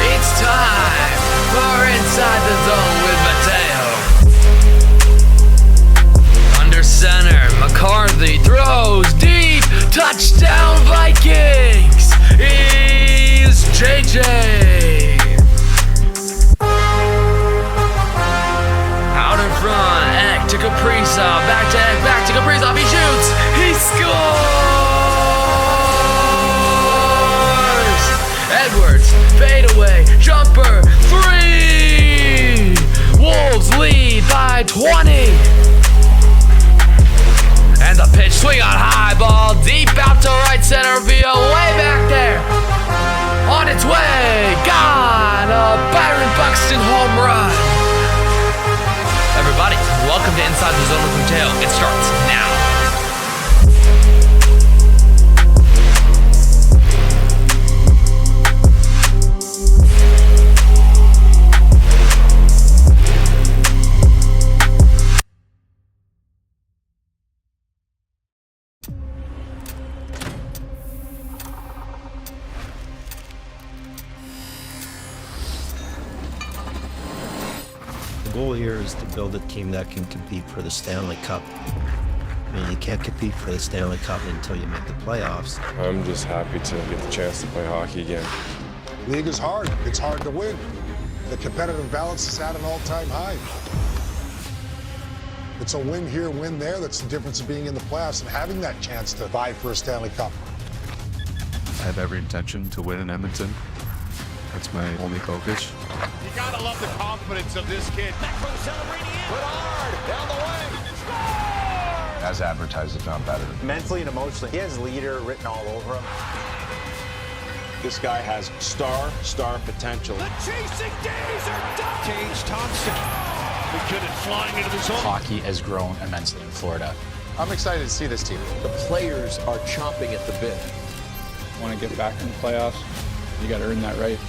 It's time for Inside the Zone with Mateo. Under center, McCarthy throws deep. Touchdown Vikings is JJ. Out in front, Eck to Kaprizov, back to Kaprizov, he shoots, he scores! Edwards, fadeaway, jumper, 3! Wolves lead by 20! And the pitch, swing on high, ball deep out to right center field, way back there! On its way, gone! A Byron Buxton home run! Everybody, welcome to Inside the Zone with Mateo. It starts now. The goal here is to build a team that can compete for the Stanley Cup. I mean, you can't compete for the Stanley Cup until you make the playoffs. I'm just happy to get the chance to play hockey again. League is hard. It's hard to win. The competitive balance is at an all-time high. It's a win here, win there. That's the difference of being in the playoffs and having that chance to vie for a Stanley Cup. I have every intention to win in Edmonton. That's my only focus. You gotta love the confidence of this kid. Back for the celebrating in. Put hard, down the way. Score! As advertised, if not better. Mentally and emotionally, he has leader written all over him. This guy has star potential. The chasing days are done. Tage Thompson. McKinnon flying into the zone. Hockey has grown immensely in Florida. I'm excited to see this team. The players are chomping at the bit. Want to get back in the playoffs, you got to earn that right.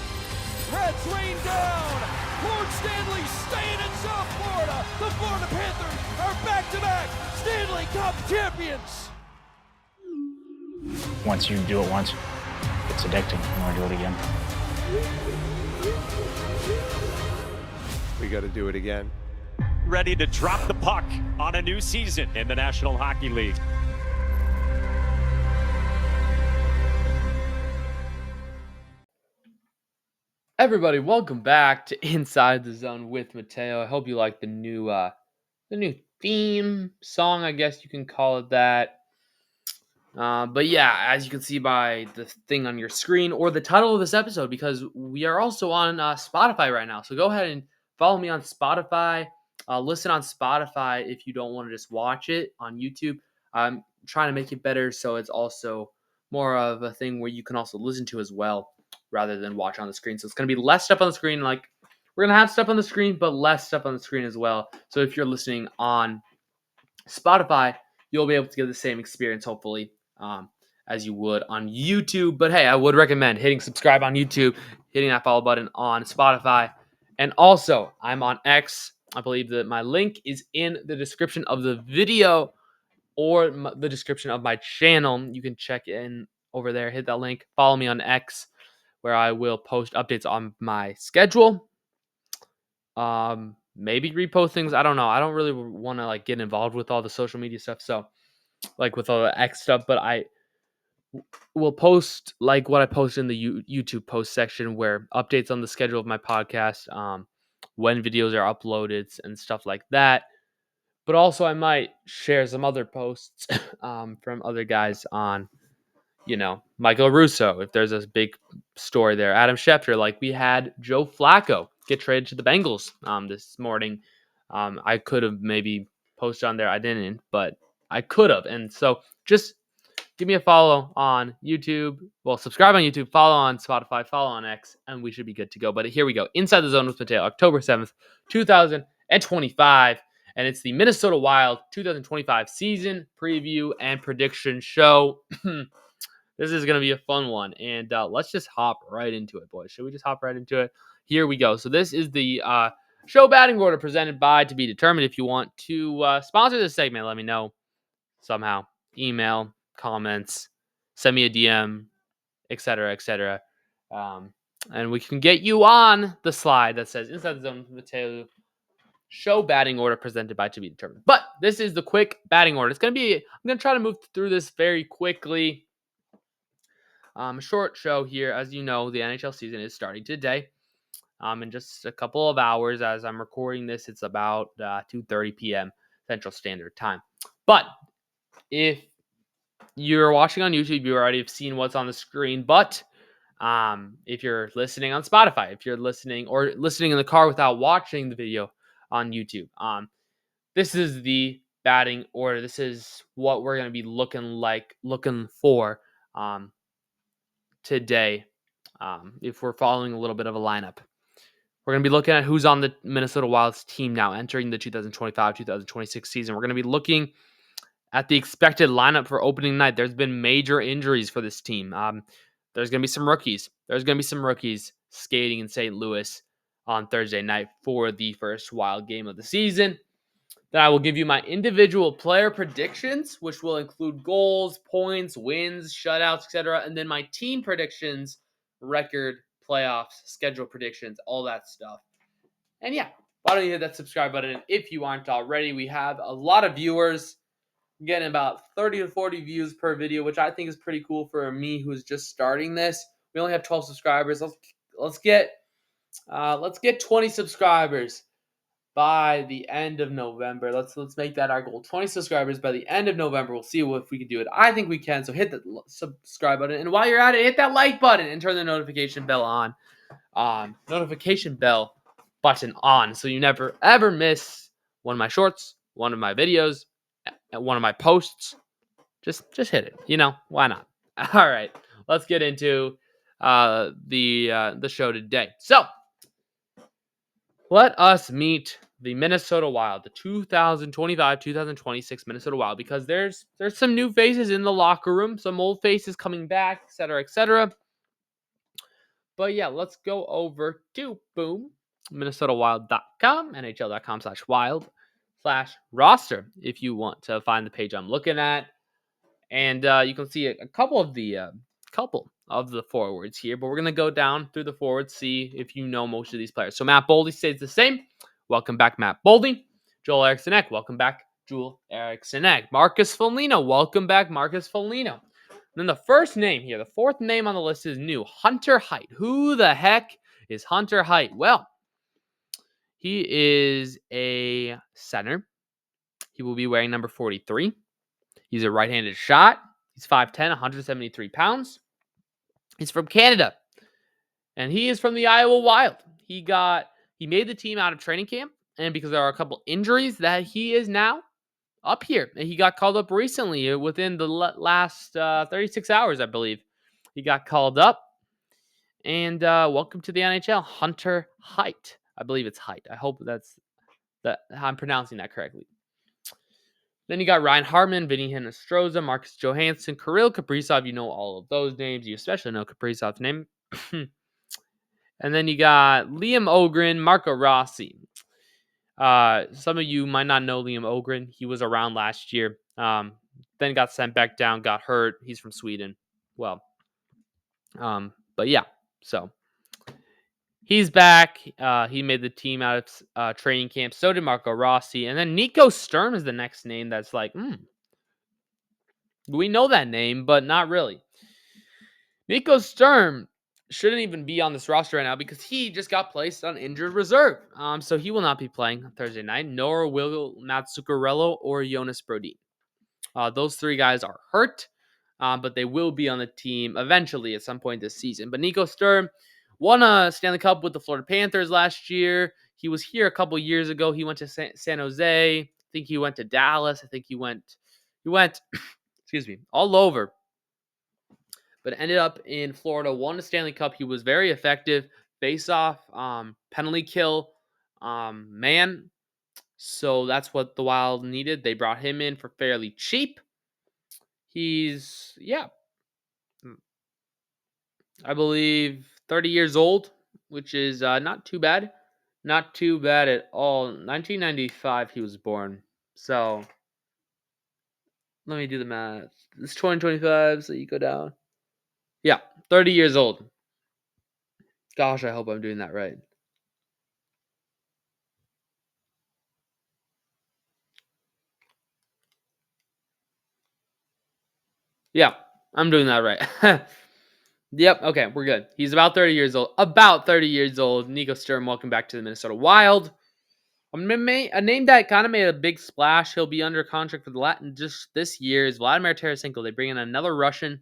Preds rain down. Lord Stanley staying in South Florida. The Florida Panthers are back-to-back Stanley Cup champions. Once you do it once, it's addicting. You want to do it again. We got to do it again. Ready to drop the puck on a new season in the National Hockey League. Everybody, welcome back to Inside the Zone with Mateo. I hope you like the new theme song, I guess you can call it that. But yeah, as you can see by the thing on your screen or the title of this episode, because we are also on Spotify right now. So go ahead and follow me on Spotify. Listen on Spotify if you don't want to just watch it on YouTube. I'm trying to make it better so it's also more of a thing where you can also listen to as well, rather than watch on the screen. So it's going to be less stuff on the screen. Like, we're going to have stuff on the screen, but less stuff on the screen as well. So if you're listening on Spotify, you'll be able to get the same experience, hopefully, as you would on YouTube. But hey, I would recommend hitting subscribe on YouTube, hitting that follow button on Spotify. And also, I'm on X. I believe that my link is in the description of the video or the description of my channel. You can check in over there, hit that link, follow me on X, where I will post updates on my schedule. Maybe repost things. I don't know. I don't really want to get involved with all the social media stuff. So with all the X stuff, but I will post what I post in the YouTube post section, where updates on the schedule of my podcast, when videos are uploaded and stuff like that. But also I might share some other posts from other guys on, Michael Russo, if there's a big story there. Adam Schefter, we had Joe Flacco get traded to the Bengals this morning. I could have maybe posted on there. I didn't, but I could have. And so just give me a follow on YouTube. Well, subscribe on YouTube, follow on Spotify, follow on X, and we should be good to go. But here we go. Inside the Zone with Mateo, October 7th, 2025. And it's the Minnesota Wild 2025 season preview and prediction show. This is going to be a fun one. And let's just hop right into it, boys. Should we just hop right into it? Here we go. So this is the show batting order presented by To Be Determined. If you want to sponsor this segment, let me know somehow. Email, comments, send me a DM, etc., etc. And we can get you on the slide that says Inside the Zone with Mateo show batting order presented by To Be Determined. But this is the quick batting order. I'm going to try to move through this very quickly. Short show here. As you know, the NHL season is starting today. In just a couple of hours, as I'm recording this, it's about 2:30 p.m. Central Standard Time. But if you're watching on YouTube, you already have seen what's on the screen. But if you're listening on Spotify, if you're listening in the car without watching the video on YouTube, this is the batting order. This is what we're going to be looking for today. If we're following a little bit of a lineup, we're going to be looking at who's on the Minnesota Wild's team now entering the 2025-2026 season. We're going to be looking at the expected lineup for opening night. There's been major injuries for this team. There's going to be some rookies. There's going to be some rookies skating in St. Louis on Thursday night for the first Wild game of the season. Then I will give you my individual player predictions, which will include goals, points, wins, shutouts, etc. And then my team predictions, record, playoffs, schedule predictions, all that stuff. And yeah, why don't you hit that subscribe button if you aren't already? We have a lot of viewers. Getting about 30 to 40 views per video, which I think is pretty cool for me who's just starting this. We only have 12 subscribers. Let's get 20 subscribers by the end of November. Let's make that our goal. 20 subscribers by the end of November. We'll see if we can do it. I think we can. So hit the subscribe button, and while you're at it, hit that like button and turn the notification bell on. Notification bell button on, so you never ever miss one of my shorts, one of my videos, one of my posts. Just hit it. Why not? All right, let's get into the show today. So let us meet the Minnesota Wild, the 2025-2026 Minnesota Wild, because there's some new faces in the locker room, some old faces coming back, etc., etc. But yeah, let's go over to MinnesotaWild.com, NHL.com/wild/roster if you want to find the page I'm looking at. And you can see a couple of the forwards here, but we're going to go down through the forwards, see if you know most of these players. So Matt Boldy stays the same. Welcome back, Matt Boldy. Joel Eriksson-Ek. Welcome back, Joel Eriksson-Ek. Marcus Foligno. Welcome back, Marcus Foligno. Then the first name here, the fourth name on the list is new, Hunter Haidt. Who the heck is Hunter Haidt? Well, he is a center. He will be wearing number 43. He's a right-handed shot. He's 5'10", 173 pounds. He's from Canada, and he is from the Iowa Wild. He made the team out of training camp, and because there are a couple injuries that he is now up here. And he got called up recently within the last 36 hours, I believe. He got called up. And welcome to the NHL, Hunter Haidt. I believe it's Haidt. I hope I'm pronouncing that correctly. Then you got Ryan Hartman, Vinny Hinostroza, Marcus Johansson, Kirill Kaprizov. You know all of those names. You especially know Kaprizov's name. And then you got Liam Ogren, Marco Rossi. Some of you might not know Liam Ogren. He was around last year. Then got sent back down, got hurt. He's from Sweden. Well, but yeah, so he's back. He made the team out of training camp. So did Marco Rossi. And then Nico Sturm is the next name that's like, we know that name, but not really. Nico Sturm shouldn't even be on this roster right now because he just got placed on injured reserve. So he will not be playing on Thursday night, nor will Matt Zuccarello or Jonas Brodin. Those three guys are hurt, but they will be on the team eventually at some point this season. But Nico Sturm won a Stanley Cup with the Florida Panthers last year. He was here a couple years ago. He went to San Jose. I think he went to Dallas. I think he went, excuse me, all over. But ended up in Florida, won the Stanley Cup. He was very effective, face-off, penalty kill man. So that's what the Wild needed. They brought him in for fairly cheap. He's, I believe 30 years old, which is not too bad. Not too bad at all. 1995 he was born. So let me do the math. It's 2025, so you go down. Yeah, 30 years old. Gosh, I hope I'm doing that right. Yeah, I'm doing that right. Yep, okay, we're good. He's about 30 years old. About 30 years old. Nico Sturm, welcome back to the Minnesota Wild. A name that kind of made a big splash. He'll be under contract for the Latin just this year is Vladimir Tarasenko. They bring in another Russian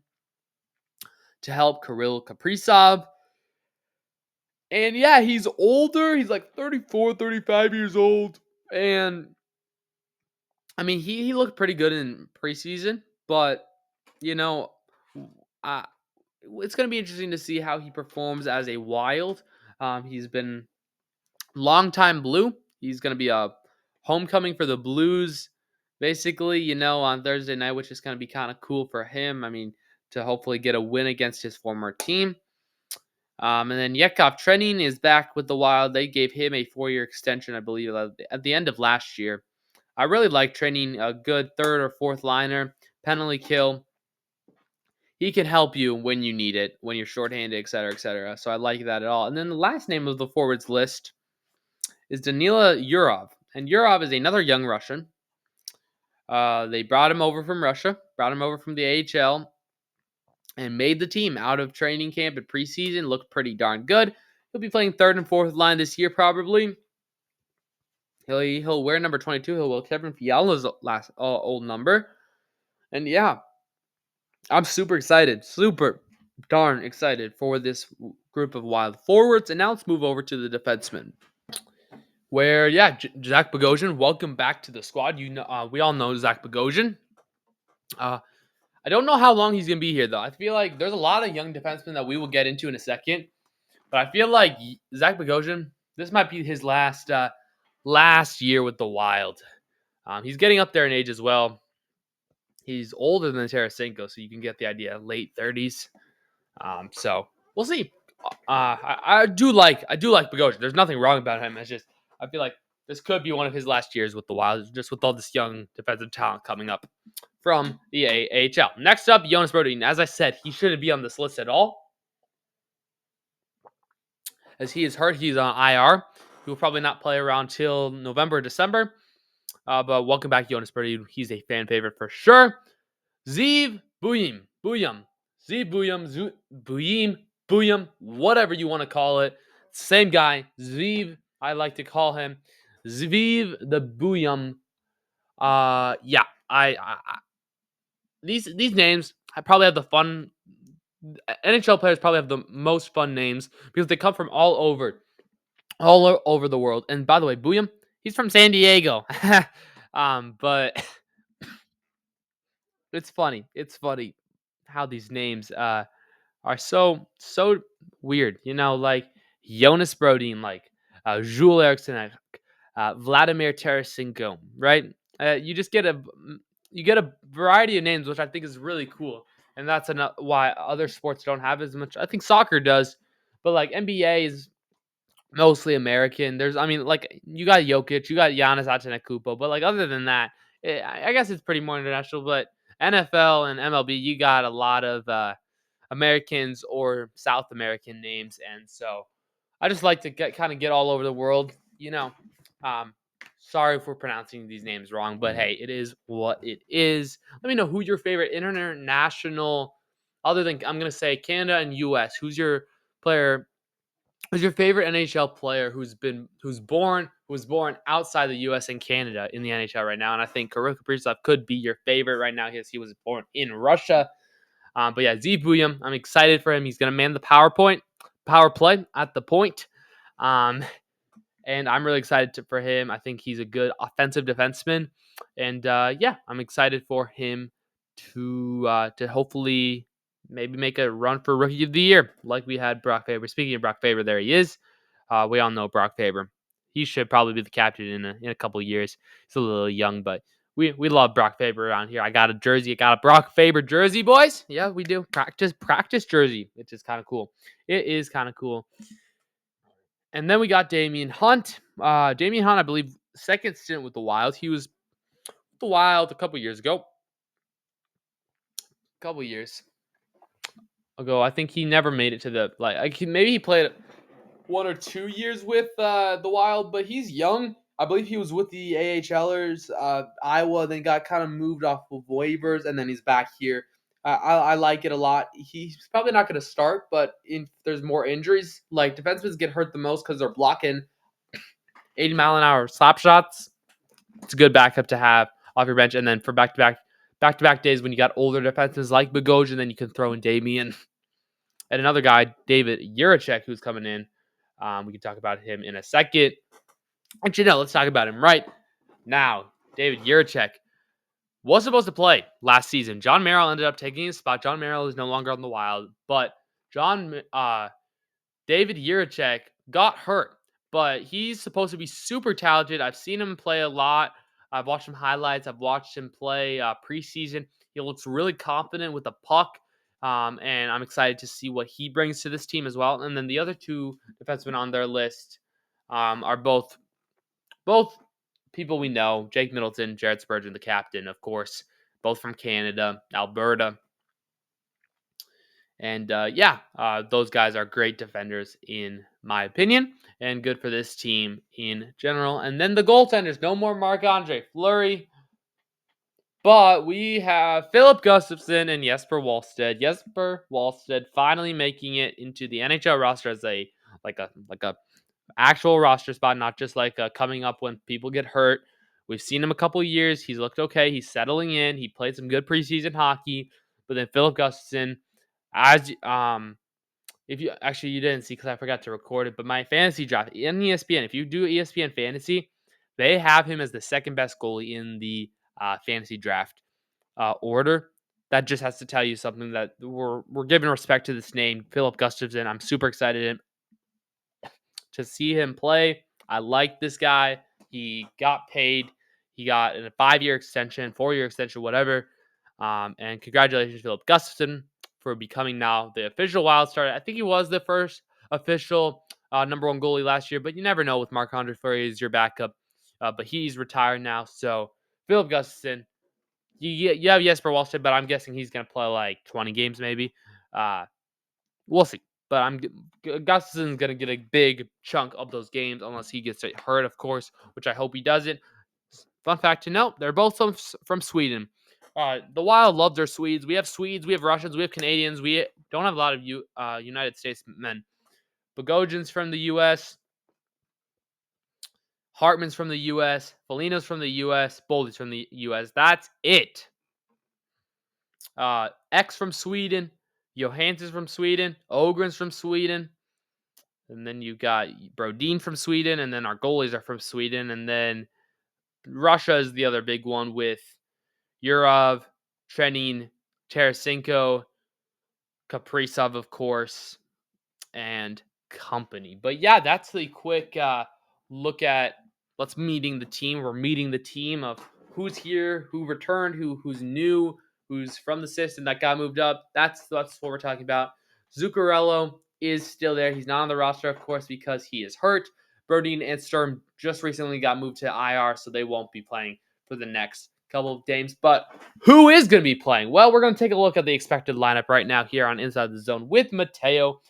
to help Kirill Kaprizov. And yeah, he's older. He's like 34, 35 years old. And I mean, he looked pretty good in preseason, but you know, uh, it's going to be interesting to see how he performs as a Wild. He's been longtime Blue. He's going to be a homecoming for the Blues, basically, on Thursday night, which is going to be kind of cool for him. I mean, to hopefully get a win against his former team. And then Yakov Trenin is back with the Wild. They gave him a 4-year extension, I believe, at the end of last year. I really like Trenin, a good third or fourth liner, penalty kill. He can help you when you need it, when you're shorthanded, et cetera, et cetera. So I like that at all. And then the last name of the forwards list is Danila Yurov. And Yurov is another young Russian. They brought him over from Russia, brought him over from the AHL, and made the team out of training camp and preseason. Looked pretty darn good. He'll be playing third and fourth line this year, probably. He'll wear number 22. He'll wear Kevin Fiala's last old number. And yeah, I'm super excited. Super darn excited for this group of Wild forwards. And now let's move over to the defensemen. Where, yeah, Zach Bogosian, welcome back to the squad. We all know Zach Bogosian. I don't know how long he's going to be here, though. I feel like there's a lot of young defensemen that we will get into in a second. But I feel like Zach Bogosian, this might be his last year with the Wild. He's getting up there in age as well. He's older than Tarasenko, so you can get the idea. Late 30s. So we'll see. I do like Bogosian. There's nothing wrong about him. It's just I feel like this could be one of his last years with the Wild, just with all this young defensive talent coming up from the AHL. Next up, Jonas Brodin. As I said, he shouldn't be on this list at all, as he is hurt. He's on IR. He will probably not play around till November or December. But welcome back, Jonas Brodin. He's a fan favorite for sure. Zeev Buyum. Zeev Buyum, whatever you want to call it. Same guy, Zeev, I like to call him. Zviv the Buyum. Yeah, these names I probably have the fun. NHL players probably have the most fun names because they come from all over the world. And by the way, Buyum, he's from San Diego. But it's funny. It's funny how these names are so weird. Like Jonas Brodin, like Jules Eriksson, Vladimir Tarasenko, right? You get a variety of names, which I think is really cool, and that's why other sports don't have as much. I think soccer does, but like NBA is mostly American. Like you got Jokic, you got Giannis Antetokounmpo, but like other than that, I guess it's pretty more international. But NFL and MLB, you got a lot of Americans or South American names, and so I just like to get all over the world. Sorry for pronouncing these names wrong, but hey, it is what it is. Let me know who your favorite international, other than I'm gonna say Canada and US. Who's your player? Who's your favorite NHL player who's born outside the US and Canada in the NHL right now? And I think Kirill Kaprizov could be your favorite right now because he was born in Russia. But yeah, Zeev Buyum, I'm excited for him. He's gonna man the power play at the point. And I'm really excited for him. I think he's a good offensive defenseman. And yeah, I'm excited for him to hopefully maybe make a run for Rookie of the Year like we had Brock Faber. Speaking of Brock Faber, there he is. We all know Brock Faber. He should probably be the captain in a couple of years. He's a little young, but we love Brock Faber around here. I got a jersey. I got a Brock Faber jersey, boys. Yeah, we do. Practice jersey, which is kind of cool. It is kind of cool. And then we got Damian Hunt. Damian Hunt, I believe, second stint with the Wild. He was with the Wild a couple years ago. couple years ago. I think he never made it to the maybe he played 1 or 2 years with the Wild, but he's young. I believe he was with the AHLers, Iowa, then got kind of moved off of waivers, and then he's back here. I like it a lot. He's probably not going to start, but if there's more injuries, like defensemen get hurt the most because they're blocking 80-mile-an-hour slap shots. It's a good backup to have off your bench, and then for back-to-back days when you got older defensemen like Bogosian, then you can throw in Damien and another guy, David Jiricek, who's coming in. We can talk about him in a second. Actually, no, let's talk about him right now. David Jiricek was supposed to play last season. John Merrill ended up taking his spot. John Merrill is no longer on the Wild, but David Jiricek got hurt, but he's supposed to be super talented. I've seen him play a lot. I've watched him highlights. I've watched him play preseason. He looks really confident with the puck, and I'm excited to see what he brings to this team as well. And then the other two defensemen on their list are both people we know. Jake Middleton, Jared Spurgeon, the captain, of course, both from Canada, Alberta. And those guys are great defenders in my opinion and good for this team in general. And then the goaltenders, no more Marc-Andre Fleury, but we have Philip Gustafson and Jesper Wallstedt. Jesper Wallstedt finally making it into the NHL roster as a actual roster spot, not just coming up when people get hurt. We've seen him a couple years. He's looked okay. He's settling in. He played some good preseason hockey. But then Philip Gustafson, if you didn't see because I forgot to record it, but my fantasy draft in ESPN, if you do ESPN fantasy, they have him as the second best goalie in the fantasy draft order. That just has to tell you something that we're giving respect to this name, Philip Gustafson. I'm super excited to see him play. I like this guy. He got paid. He got a 5-year extension, 4-year extension, whatever. And congratulations, Philip Gustafson, for becoming now the official Wild starter. I think he was the first official number one goalie last year, but you never know with Marc-Andre Fleury as your backup. But he's retired now. So Philip Gustafson, you have Jesper Wallstedt, but I'm guessing he's going to play like 20 games maybe. We'll see. But Gustafson's going to get a big chunk of those games unless he gets hurt, of course, which I hope he doesn't. Fun fact to note, they're both from Sweden. The Wild love their Swedes. We have Swedes, we have Russians, we have Canadians. We don't have a lot of United States men. Bogosian's from the U.S., Hartman's from the U.S., Foligno's from the U.S., Boldy's from the U.S. That's it. X from Sweden, Johansson's from Sweden, Ogren's from Sweden, and then you got Brodin from Sweden, and then our goalies are from Sweden, and then Russia is the other big one with Yurov, Trenin, Tarasenko, Kaprizov, of course, and company. But yeah, that's the quick look at let's meeting the team. We're meeting the team of who's here, who returned, who's new, who's from the system that got moved up. That's what we're talking about. Zuccarello is still there. He's not on the roster, of course, because he is hurt. Brodin and Sturm just recently got moved to IR, so they won't be playing for the next couple of games. But who is going to be playing? Well, we're going to take a look at the expected lineup right now here on Inside the Zone with Mateo.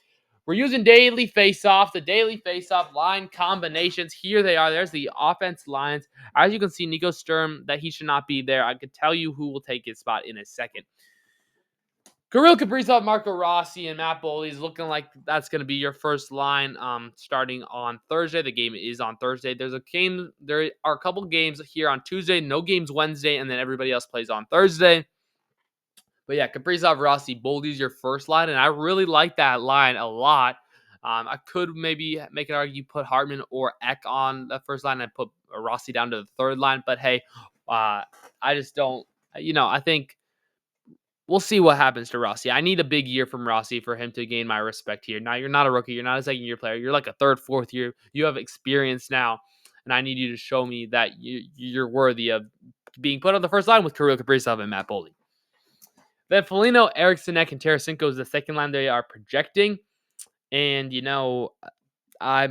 We're using Daily Faceoff, the Daily Faceoff line combinations. Here they are. There's the offense lines. As you can see, Nico Sturm, that he should not be there. I could tell you who will take his spot in a second. Kirill Kaprizov, Marco Rossi, and Matt Boldy is looking like that's going to be your first line starting on Thursday. The game is on Thursday. There are a couple games here on Tuesday, no games Wednesday, and then everybody else plays on Thursday. But yeah, Kaprizov, Rossi, Boldy's your first line, and I really like that line a lot. I could maybe make an argument put Hartman or Ek on the first line and put Rossi down to the third line, but hey, I just don't, I think we'll see what happens to Rossi. I need a big year from Rossi for him to gain my respect here. Now, you're not a rookie. You're not a second-year player. You're like a third, fourth year. You have experience now, and I need you to show me that you're worthy of being put on the first line with Kirill Kaprizov and Matt Boldy. Then Foligno, Eriksson, Ek, and Tarasenko is the second line they are projecting. And, I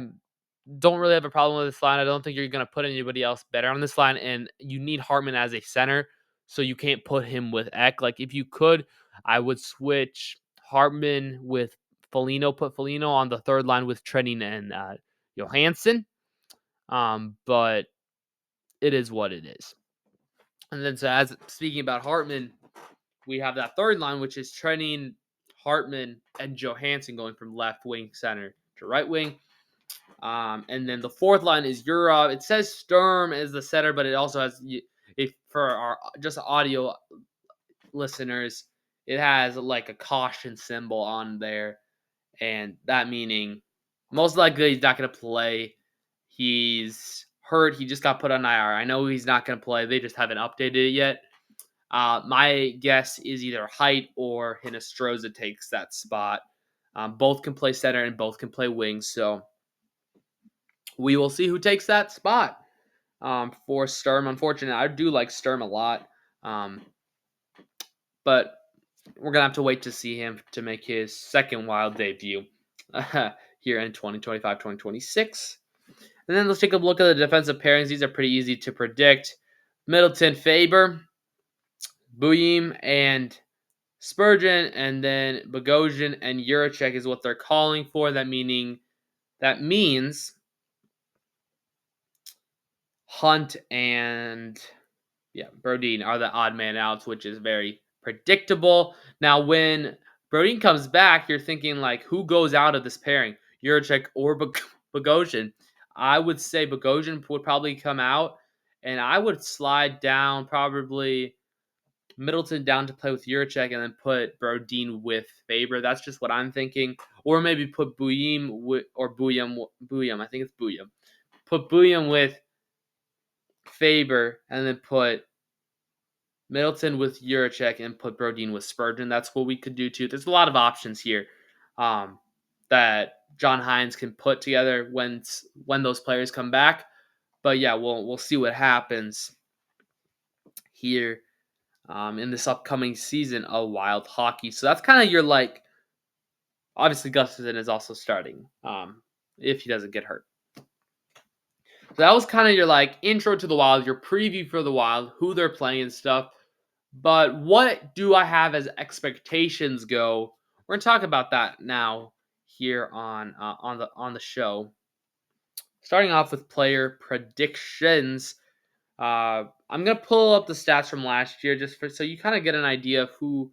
don't really have a problem with this line. I don't think you're going to put anybody else better on this line, and you need Hartman as a center. So you can't put him with Ek. Like, if you could, I would switch Hartman with Foligno, put Foligno on the third line with Trenning and Johansson. But it is what it is. And then, so as speaking about Hartman, we have that third line, which is Trenning, Hartman, and Johansson going from left wing center to right wing. And then the fourth line is Yurov. It says Sturm as the center, but it also has, if for our just audio listeners, it has like a caution symbol on there, and that meaning most likely he's not going to play. He's hurt. He just got put on IR. I know he's not going to play. They just haven't updated it yet. My guess is either Height or Hinostroza takes that spot. Both can play center and both can play wing, so we will see who takes that spot for Sturm. Unfortunately, I do like Sturm a lot, but we're going to have to wait to see him to make his second Wild debut here in 2025-2026. And then let's take a look at the defensive pairings. These are pretty easy to predict. Middleton, Faber, Buyim, and Spurgeon, and then Bogosian and Juracek is what they're calling for. That means Hunt and Brodin are the odd man outs, which is very predictable. Now, when Brodin comes back, you're thinking like, who goes out of this pairing, Juracek or Bogosian? I would say Bogosian would probably come out, and I would slide down probably Middleton down to play with Juracek and then put Brodin with Faber. That's just what I'm thinking. Or maybe put Buyim or Buyam. I think it's Buyam. Put Buyam with Faber and then put Middleton with Juracek and put Brodin with Spurgeon. That's what we could do too. There's a lot of options here that John Hynes can put together when those players come back. But yeah, we'll see what happens here in this upcoming season of Wild Hockey. So that's kind of your obviously Gustafsson is also starting if he doesn't get hurt. So that was kind of your intro to the Wild, your preview for the Wild, who they're playing and stuff. But what do I have as expectations go? We're gonna talk about that now here on the show. Starting off with player predictions. I'm gonna pull up the stats from last year so you kind of get an idea of who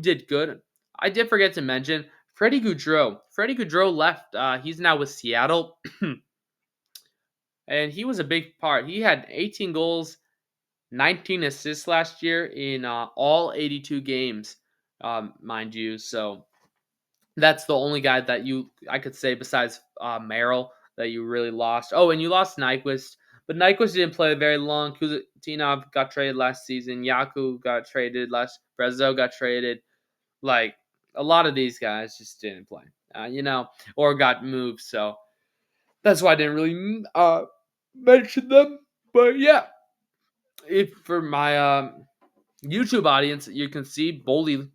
did good. I did forget to mention Freddie Gaudreau. Freddie Gaudreau left. He's now with Seattle, and he was a big part. He had 18 goals, 19 assists last year in all 82 games, mind you. So that's the only guy that I could say besides Merrill that you really lost. Oh, and you lost Nyquist. But Nyquist didn't play very long. Kuznetsov got traded last season. Yaku got traded last. Brezo got traded. A lot of these guys just didn't play, or got moved. So that's why I didn't really mention them. But yeah, if for my YouTube audience, you can see Boldy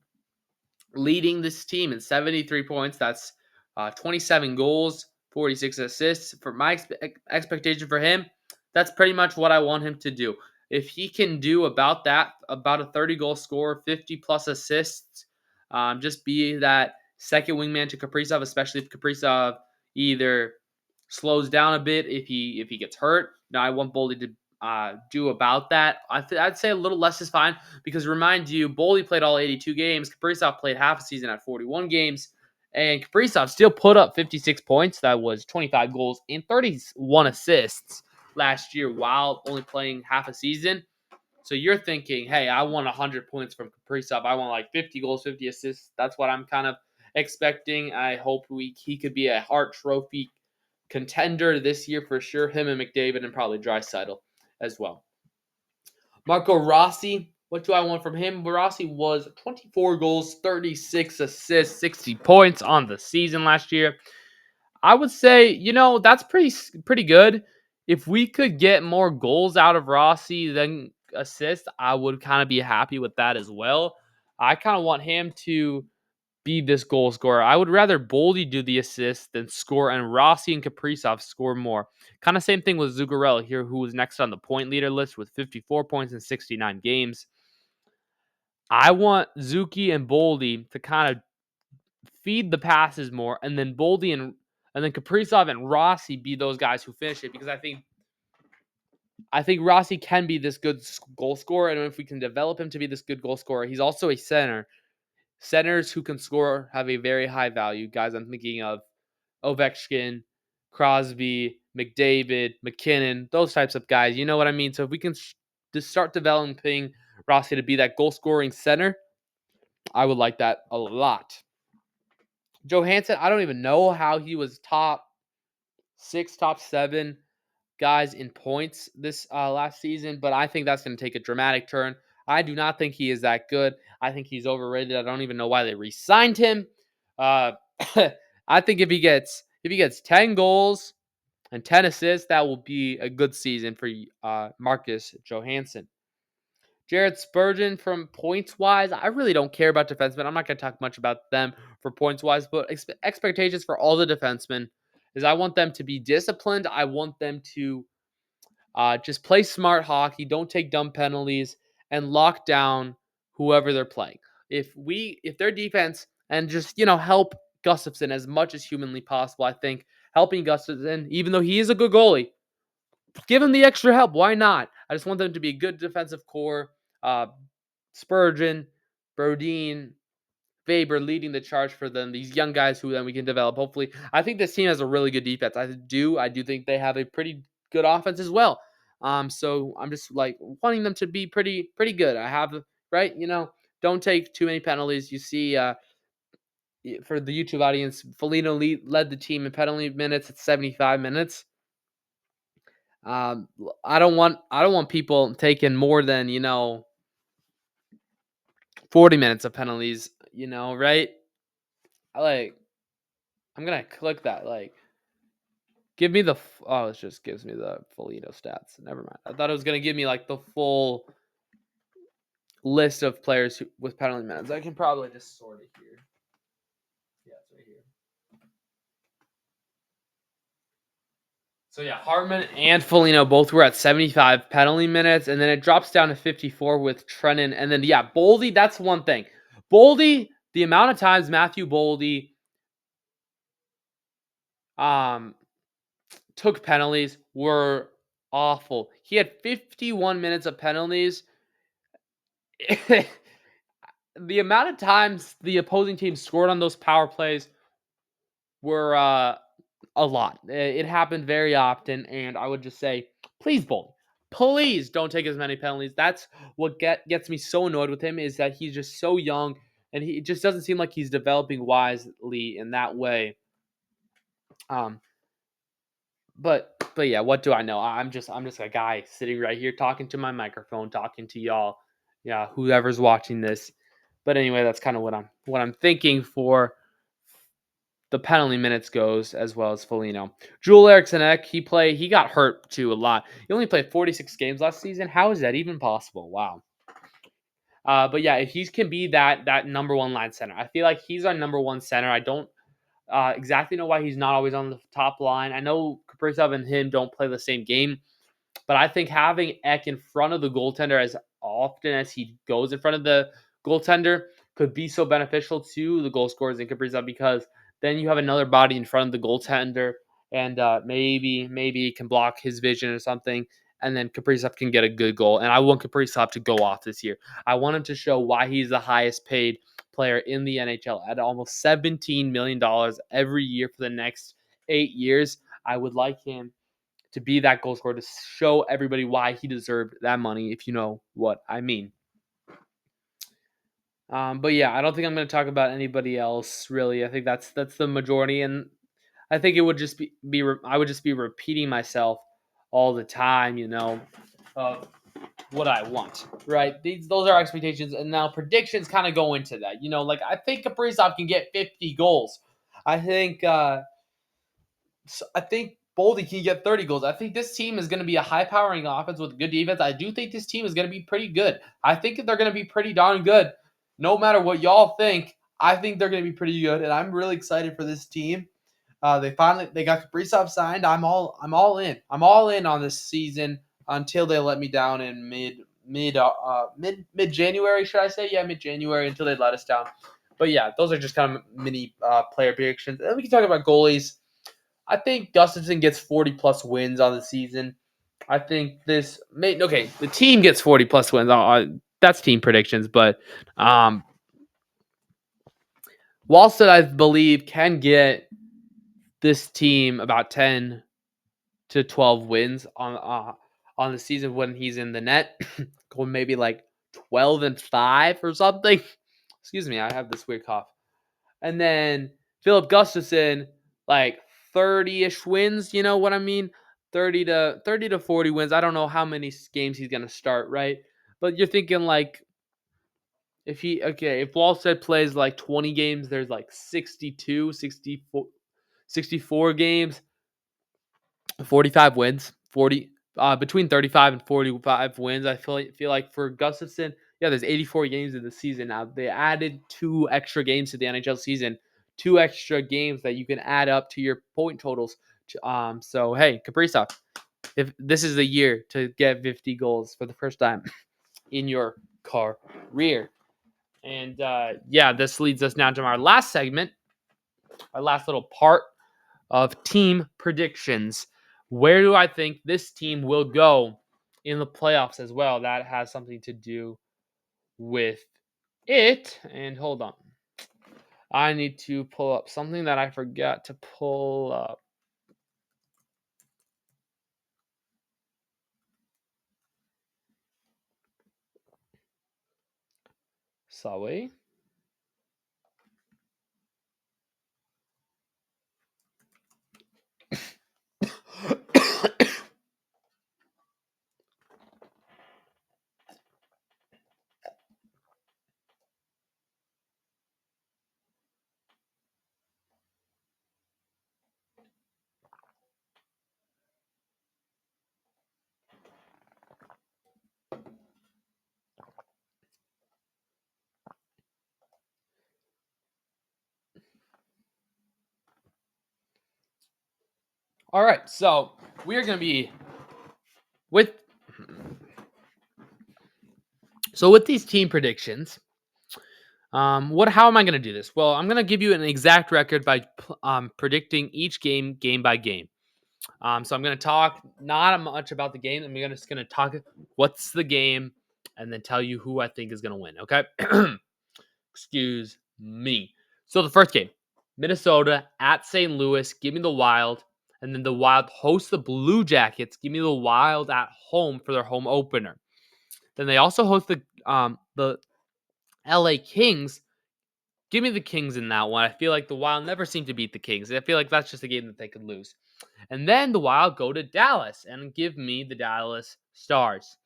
leading this team in 73 points. That's 27 goals, 46 assists. For my expectation for him, that's pretty much what I want him to do. If he can do about a 30-goal scorer, 50-plus assists, just be that second wingman to Kaprizov, especially if Kaprizov either slows down a bit if he gets hurt. Now, I want Boldy to do about that. I'd say a little less is fine because remind you, Boldy played all 82 games. Kaprizov played half a season at 41 games. And Kaprizov still put up 56 points. That was 25 goals and 31 assists last year while only playing half a season. So you're thinking, hey, I want 100 points from Kaprizov. I want 50 goals, 50 assists. That's what I'm kind of expecting. I hope he could be a Hart Trophy contender this year for sure. Him and McDavid and probably Draisaitl as well. Marco Rossi, what do I want from him? Rossi was 24 goals, 36 assists, 60 points on the season last year. I would say, that's pretty good. If we could get more goals out of Rossi than assists, I would kind of be happy with that as well. I kind of want him to be this goal scorer. I would rather Boldy do the assist than score, and Rossi and Kaprizov score more. Kind of same thing with Zuccarello here, who was next on the point leader list with 54 points in 69 games. I want Zuki and Boldy to kind of feed the passes more, and then Boldy and then Kaprizov and Rossi be those guys who finish it, because I think Rossi can be this good goal scorer, and if we can develop him to be this good goal scorer, he's also a center. Centers who can score have a very high value. Guys, I'm thinking of Ovechkin, Crosby, McDavid, McKinnon, those types of guys. You know what I mean? So if we can just start developing Rossi to be that goal scoring center, I would like that a lot. Johansson, I don't even know how he was top 6, top 7 guys in points this last season, but I think that's going to take a dramatic turn. I do not think he is that good. I think he's overrated. I don't even know why they re-signed him. I think if he gets 10 goals and 10 assists, that will be a good season for Marcus Johansson. Jared Spurgeon, from points-wise, I really don't care about defensemen. I'm not going to talk much about them for points-wise, but expectations for all the defensemen is I want them to be disciplined. I want them to just play smart hockey, don't take dumb penalties, and lock down whoever they're playing. If their defense and just help Gustafsson as much as humanly possible, I think helping Gustafsson, even though he is a good goalie, give him the extra help. Why not? I just want them to be a good defensive core. Spurgeon, Brodin, Faber leading the charge for them. These young guys who then we can develop. Hopefully, I think this team has a really good defense. I do think they have a pretty good offense as well. So I'm just like wanting them to be pretty good. I have right, don't take too many penalties. You see, for the YouTube audience, Foligno led the team in penalty minutes at 75 minutes. I don't want people taking more than 40 minutes of penalties, right? I'm gonna click that. Give me the it just gives me the Foligno stats. Never mind. I thought it was gonna give me the full list of players with penalty minutes. I can probably just sort it here. Yeah, it's right here. So yeah, Hartman and Foligno both were at 75 penalty minutes, and then it drops down to 54 with Trenin. And then Boldy, that's one thing. Boldy, the amount of times Matthew Boldy took penalties were awful. He had 51 minutes of penalties. The amount of times the opposing team scored on those power plays were a lot. It happened very often, and I would just say, please, Boldy, please don't take as many penalties. That's what gets me so annoyed with him, is that he's just so young, and he just doesn't seem like he's developing wisely in that way. But yeah, what do I know? I'm just a guy sitting right here talking to my microphone, talking to y'all. Yeah, whoever's watching this. But anyway, that's kind of what I'm thinking for the penalty minutes goes, as well as Foligno. Joel Eriksson Ek, he got hurt too a lot. He only played 46 games last season. How is that even possible? Wow. But yeah, if he can be that number one line center, I feel like he's our number one center. I don't exactly know why he's not always on the top line. I know Kaprizov and him don't play the same game, but I think having Ek in front of the goaltender as often as he goes in front of the goaltender could be so beneficial to the goal scorers in Kaprizov, because then you have another body in front of the goaltender, and maybe he can block his vision or something, and then Kaprizov can get a good goal. And I want Kaprizov to go off this year. I want him to show why he's the highest paid player in the NHL at almost $17 million every year for the next 8 years. I would like him to be that goal scorer, to show everybody why he deserved that money, if you know what I mean. But yeah, I don't think I'm going to talk about anybody else really. I think that's the majority, and I think it would just be I would just be repeating myself all the time, of what I want, right? Those are expectations, and now predictions kind of go into that. I think Kaprizov can get 50 goals. I think Boldy can get 30 goals. I think this team is going to be a high-powering offense with good defense. I do think this team is going to be pretty good. I think they're going to be pretty darn good. No matter what y'all think, I think they're going to be pretty good, and I'm really excited for this team. They got Kaprizov signed. I'm all in. I'm all in on this season until they let me down in mid January, should I say? Yeah, mid January until they let us down. But yeah, those are just kind of mini player predictions. And then we can talk about goalies. I think Gustafson gets 40 plus wins on the season. I think the team gets 40 plus wins. That's team predictions, but Wallstedt, I believe, can get this team about 10 to 12 wins on the season when he's in the net, going maybe like 12-5 or something. Excuse me, I have this weird cough. And then Philip Gustafson, like 30-ish wins, you know what I mean? 30 to 40 wins. I don't know how many games he's going to start, right? But you're thinking like if Wallstedt plays like 20 games, there's like 64 games, 45 wins, between 35 and 45 wins. I feel like for Gustafson, yeah, there's 84 games in the season now. They added 2 extra games to the NHL season, 2 extra games that you can add up to your point totals. So hey, Kaprizov, if this is the year to get 50 goals for the first time in your career. And this leads us now to our last segment, our last little part of team predictions. Where do I think this team will go in the playoffs as well? That has something to do with it. And hold on. I need to pull up something that I forgot to pull up. Sorry. All right, so we are going to be with these team predictions. How am I going to do this? Well, I'm going to give you an exact record by predicting each game by game. So I'm going to talk not much about the game. I'm just going to talk what's the game and then tell you who I think is going to win. Okay. Excuse me. So the first game, Minnesota at St. Louis. Give me the Wild. And then the Wild host the Blue Jackets. Give me the Wild at home for their home opener. Then they also host the LA Kings. Give me the Kings in that one. I feel like the Wild never seem to beat the Kings. I feel like that's just a game that they could lose. And then the Wild go to Dallas and give me the Dallas Stars.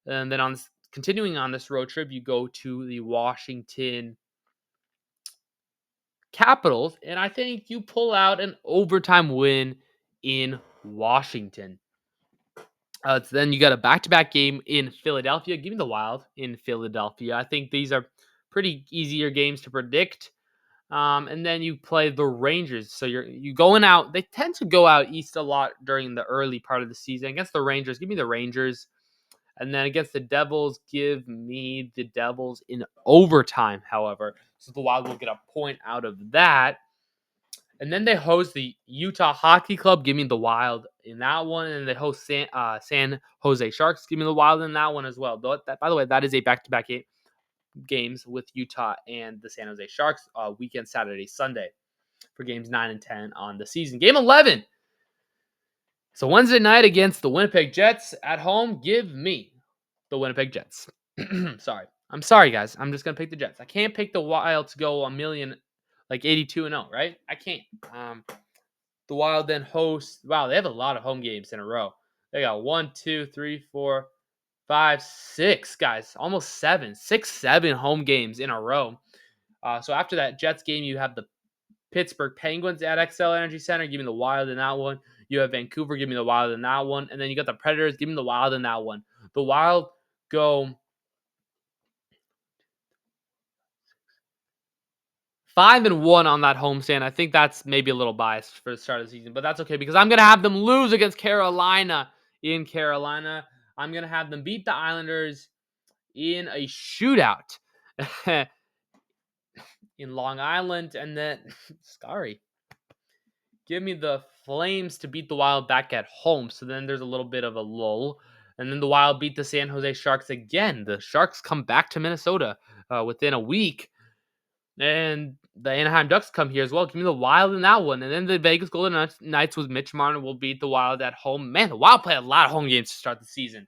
And then continuing on this road trip, you go to the Washington Capitals. And I think you pull out an overtime win in Washington. Then you got a back-to-back game in Philadelphia. Give me the Wild in Philadelphia. I think these are pretty easier games to predict. And then you play the Rangers. So you going out. They tend to go out east a lot during the early part of the season. Against the Rangers, give me the Rangers. And then against the Devils, give me the Devils in overtime, however. So the Wild will get a point out of that. And then they host the Utah Hockey Club. Give me the Wild in that one. And they host San Jose Sharks. Give me the Wild in that one as well. By the way, that is a back-to-back games with Utah and the San Jose Sharks weekend Saturday, Sunday for games 9 and 10 on the season. Game 11. So Wednesday night against the Winnipeg Jets at home. Give me the Winnipeg Jets. I'm sorry, guys. I'm just going to pick the Jets. I can't pick the Wild to go a million, like 82-0, right? I can't. The Wild then host. Wow, they have a lot of home games in a row. They got 1, 2, 3, 4, 5, 6 guys, almost 7 home games in a row. So after that Jets game, you have the Pittsburgh Penguins at XL Energy Center. Give me the Wild in that one. You have Vancouver. Give me the Wild in that one. And then you got the Predators. Give me the Wild in that one. The Wild go 5-1 on that homestand. I think that's maybe a little biased for the start of the season, but that's okay because I'm going to have them lose against Carolina in Carolina. I'm going to have them beat the Islanders in a shootout in Long Island. And then, sorry, give me the Flames to beat the Wild back at home. So then there's a little bit of a lull. And then the Wild beat the San Jose Sharks again. The Sharks come back to Minnesota within a week. And the Anaheim Ducks come here as well. Give me the Wild in that one. And then the Vegas Golden Knights with Mitch Marner will beat the Wild at home. Man, the Wild play a lot of home games to start the season.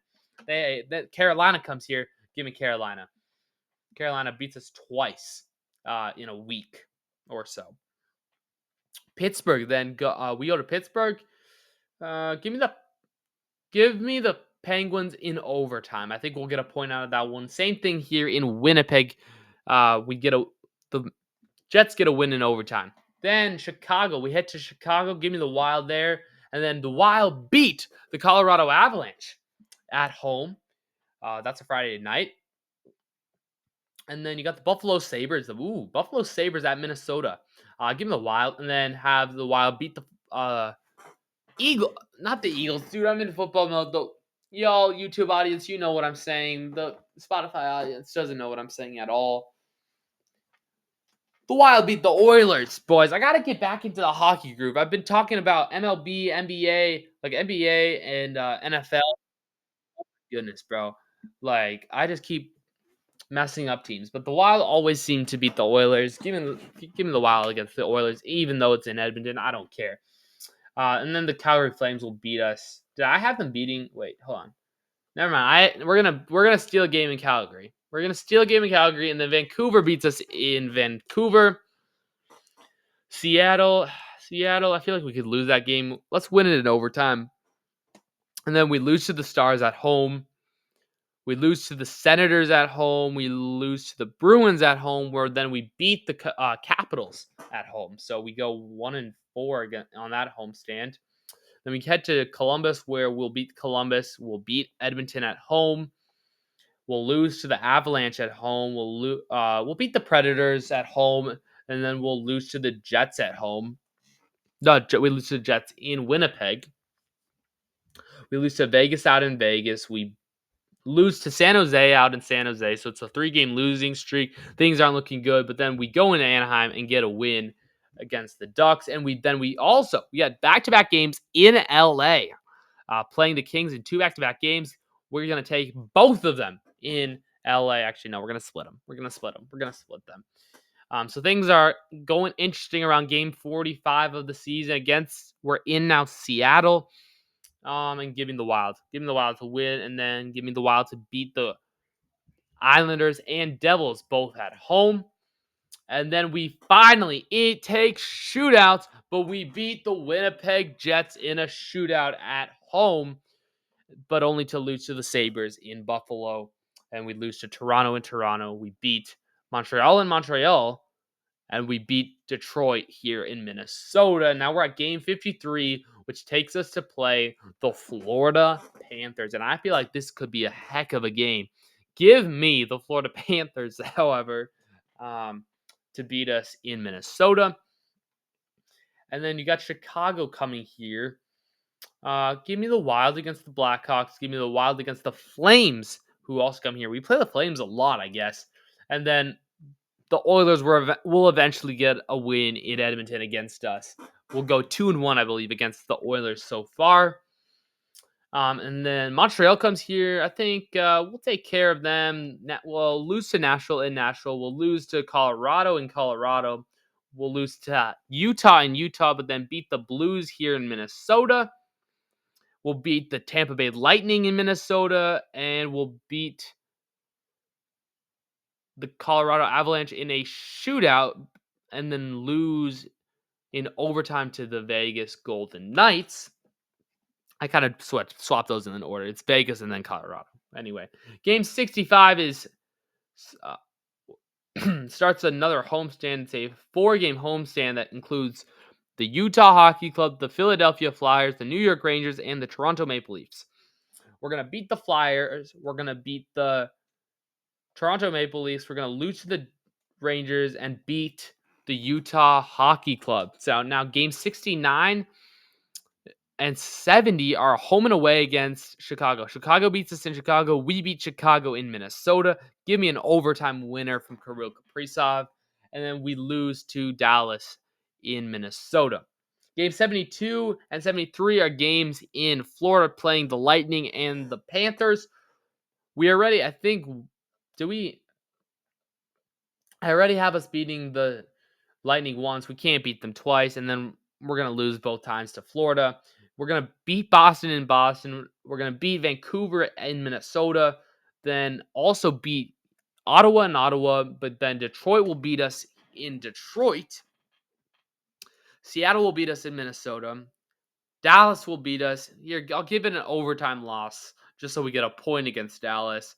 Carolina comes here. Give me Carolina. Carolina beats us twice in a week or so. Pittsburgh then we go to Pittsburgh. Give me the Penguins in overtime. I think we'll get a point out of that one. Same thing here in Winnipeg. The Jets get a win in overtime. Then Chicago. We head to Chicago. Give me the Wild there. And then the Wild beat the Colorado Avalanche at home. That's a Friday night. And then you got the Buffalo Sabres. Buffalo Sabres at Minnesota. Give me the Wild. And then have the Wild beat the not the Eagles. Dude, I'm in football mode. Y'all, YouTube audience, you know what I'm saying. The Spotify audience doesn't know what I'm saying at all. The Wild beat the Oilers, boys. I got to get back into the hockey groove. I've been talking about MLB, NBA, and NFL. Oh my goodness, bro. I just keep messing up teams. But the Wild always seem to beat the Oilers. Give me the Wild against the Oilers, even though it's in Edmonton. I don't care. And then the Calgary Flames will beat us. Did I have them beating? Wait, hold on. Never mind. We're gonna steal a game in Calgary. We're going to steal a game in Calgary, and then Vancouver beats us in Vancouver. Seattle, I feel like we could lose that game. Let's win it in overtime. And then we lose to the Stars at home. We lose to the Senators at home. We lose to the Bruins at home, where then we beat the Capitals at home. So we go 1-4 again on that homestand. Then we head to Columbus, where we'll beat Columbus. We'll beat Edmonton at home. We'll lose to the Avalanche at home. We'll beat the Predators at home, and then we'll lose to the Jets at home. No, we lose to the Jets in Winnipeg. We lose to Vegas out in Vegas. We lose to San Jose out in San Jose. So it's a 3-game losing streak. Things aren't looking good, but then we go into Anaheim and get a win against the Ducks, and we had back-to-back games in LA, playing the Kings in 2 back-to-back games. We're gonna take both of them in LA. Actually, no, we're gonna split them. We're gonna split them. So things are going interesting around game 45 of the season. We're in now Seattle. And give me the Wild to win, and then give me the Wild to beat the Islanders and Devils both at home. And then it takes shootouts, but we beat the Winnipeg Jets in a shootout at home, but only to lose to the Sabres in Buffalo. And we lose to Toronto in Toronto. We beat Montreal in Montreal, and we beat Detroit here in Minnesota. Now we're at game 53, which takes us to play the Florida Panthers. And I feel like this could be a heck of a game. Give me the Florida Panthers, however, to beat us in Minnesota. And then you got Chicago coming here. Give me the Wild against the Blackhawks. Give me the Wild against the Flames, who also come here. We play the Flames a lot, I guess. And then the Oilers will eventually get a win in Edmonton against us. We'll go 2-1, I believe, against the Oilers so far. And then Montreal comes here. I think we'll take care of them. We'll lose to Nashville in Nashville. We'll lose to Colorado in Colorado. We'll lose to Utah in Utah, but then beat the Blues here in Minnesota. We'll beat the Tampa Bay Lightning in Minnesota, and we'll beat the Colorado Avalanche in a shootout, and then lose in overtime to the Vegas Golden Knights. I kind of swap those in order. It's Vegas and then Colorado. Anyway, game 65 starts another homestand. It's a 4-game homestand that includes the Utah Hockey Club, the Philadelphia Flyers, the New York Rangers, and the Toronto Maple Leafs. We're going to beat the Flyers. We're going to beat the Toronto Maple Leafs. We're going to lose to the Rangers and beat the Utah Hockey Club. So now game 69 and 70 are home and away against Chicago. Chicago beats us in Chicago. We beat Chicago in Minnesota. Give me an overtime winner from Kirill Kaprizov. And then we lose to Dallas in Minnesota. Game 72 and 73 are games in Florida playing the Lightning and the Panthers. We already, I think, I already have us beating the Lightning once. We can't beat them twice. And then we're going to lose both times to Florida. We're going to beat Boston in Boston. We're going to beat Vancouver in Minnesota. Then also beat Ottawa in Ottawa. But then Detroit will beat us in Detroit. Seattle will beat us in Minnesota. Dallas will beat us. Here, I'll give it an overtime loss just so we get a point against Dallas.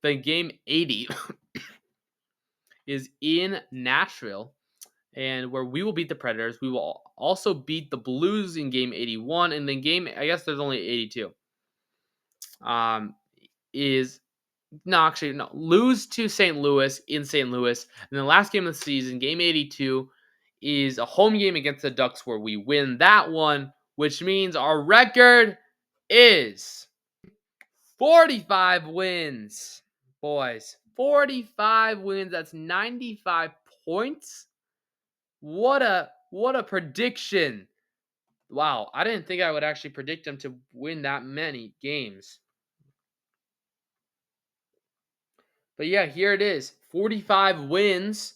Then game 80 is in Nashville, and where we will beat the Predators. We will also beat the Blues in game 81, and then I guess there's only 82. Lose to St. Louis in St. Louis. And the last game of the season, game 82, is a home game against the Ducks where we win that one, which means our record is 45 wins, boys. 45 wins. That's 95 points. What a prediction. Wow, I didn't think I would actually predict them to win that many games. But yeah, here it is. 45 wins,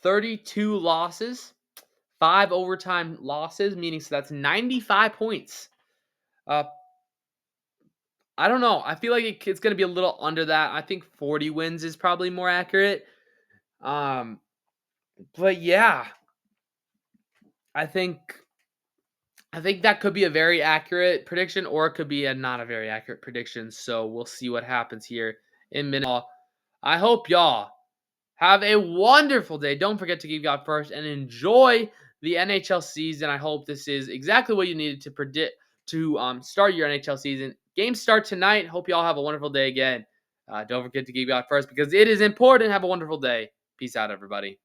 32 losses, 5 overtime losses, meaning so that's 95 points. I don't know. I feel like it's going to be a little under that. I think 40 wins is probably more accurate. But yeah, I think that could be a very accurate prediction, or it could be a not a very accurate prediction. So we'll see what happens here in a minute. I hope y'all have a wonderful day. Don't forget to give God first and enjoy the NHL season. I hope this is exactly what you needed to predict to start your NHL season. Games start tonight. Hope y'all have a wonderful day again. Don't forget to give God first because it is important. Have a wonderful day. Peace out, everybody.